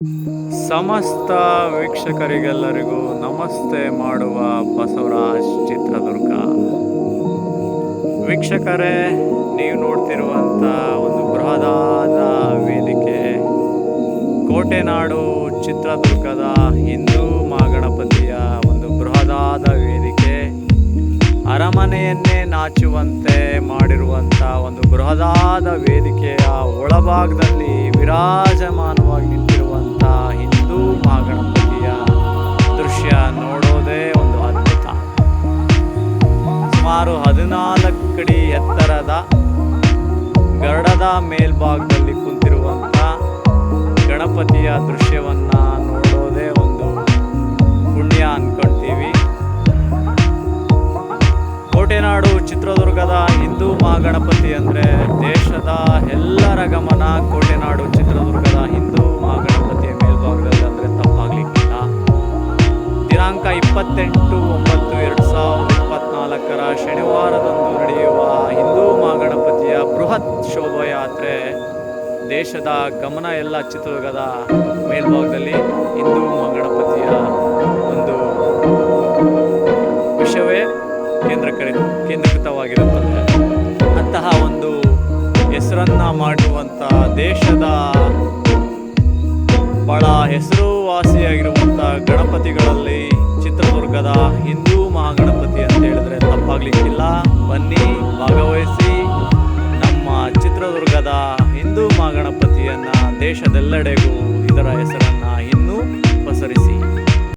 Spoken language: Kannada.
ಸಮಸ್ತ ವೀಕ್ಷಕರಿಗೆಲ್ಲರಿಗೂ ನಮಸ್ತೆ ಮಾಡುವ ಬಸವರಾಜ್ ಚಿತ್ರದುರ್ಗ. ವೀಕ್ಷಕರೇ, ನೀವು ನೋಡ್ತಿರುವಂಥ ಒಂದು ಬೃಹದಾದ ವೇದಿಕೆ ಕೋಟೆನಾಡು ಚಿತ್ರದುರ್ಗದ ಹಿಂದೂ ಮಹಾಗಣಪತಿಯ ಒಂದು ಬೃಹದಾದ ವೇದಿಕೆ. ಅರಮನೆಯನ್ನೇ ನಾಚುವಂತೆ ಮಾಡಿರುವಂಥ ಒಂದು ಬೃಹದಾದ ವೇದಿಕೆಯ ಒಳಭಾಗದಲ್ಲಿ ವಿರಾಜಮಾನವಾಗಿ ನಿಂತಿರುವಂಥ ಹಿಂದೂ ಮಹಾಗಣಪತಿಯ ದೃಶ್ಯ ನೋಡೋದೇ ಒಂದು ಅದ್ಭುತ. ಸುಮಾರು 14 ಅಡಿ ಎತ್ತರದ ಗರುಡದ ಮೇಲ್ಭಾಗದಲ್ಲಿ ಕುಂತಿರುವಂಥ ಗಣಪತಿಯ ದೃಶ್ಯವನ್ನು ನೋಡೋದೇ ಒಂದು ಪುಣ್ಯ ಅಂದ್ಕೊಳ್ತೀವಿ. ಕೋಟೆನಾಡು ಚಿತ್ರದುರ್ಗದ ಹಿಂದೂ ಮಹಾಗಣಪತಿ ಅಂದರೆ ದೇಶದ ಎಲ್ಲರ ಗಮನ ಕೋಟೆನಾಡು ಚಿತ್ರದುರ್ಗದ ಹಿಂದೂ ಮಹಾಗಣಪತಿಯ ಮೇಲ್ಭಾಗದಲ್ಲಿ ಅಂದರೆ ತಪ್ಪಾಗಲಿಕ್ಕಿಲ್ಲ. ದಿನಾಂಕ 28/9/2024 ಶನಿವಾರದಂದು ನಡೆಯುವ ಹಿಂದೂ ಮಹಾಗಣಪತಿಯ ಬೃಹತ್ ಶೋಭಾಯಾತ್ರೆ ದೇಶದ ಗಮನ ಎಲ್ಲ ಚಿತ್ರದುರ್ಗದ ಮೇಲ್ಭಾಗದಲ್ಲಿ ಹಿಂದೂ ಮಹಾಗಣಪತಿಯ ಒಂದು ವಿಷಯವೇ ಕೇಂದ್ರೀಕೃತವಾಗಿರುತ್ತದೆ. ಅಂತಹ ಒಂದು ಹೆಸರನ್ನು ಮಾಡುವಂಥ ದೇಶದ ಬಹಳ ಹೆಸರುವಾಸಿಯಾಗಿರುವಂಥ ಗಣಪತಿಗಳಲ್ಲಿ ಚಿತ್ರದುರ್ಗದ ಹಿಂದೂ ಮಹಾಗಣಪತಿ ಅಂತ ಹೇಳಿದ್ರೆ ತಪ್ಪಾಗಲಿಕ್ಕಿಲ್ಲ. ಬನ್ನಿ, ಭಾಗವಹಿಸಿ. ನಮ್ಮ ಚಿತ್ರದುರ್ಗದ ಹಿಂದೂ ಮಹಾಗಣಪತಿಯನ್ನು ದೇಶದೆಲ್ಲೆಡೆಗೂ ಇದರ ಹೆಸರನ್ನು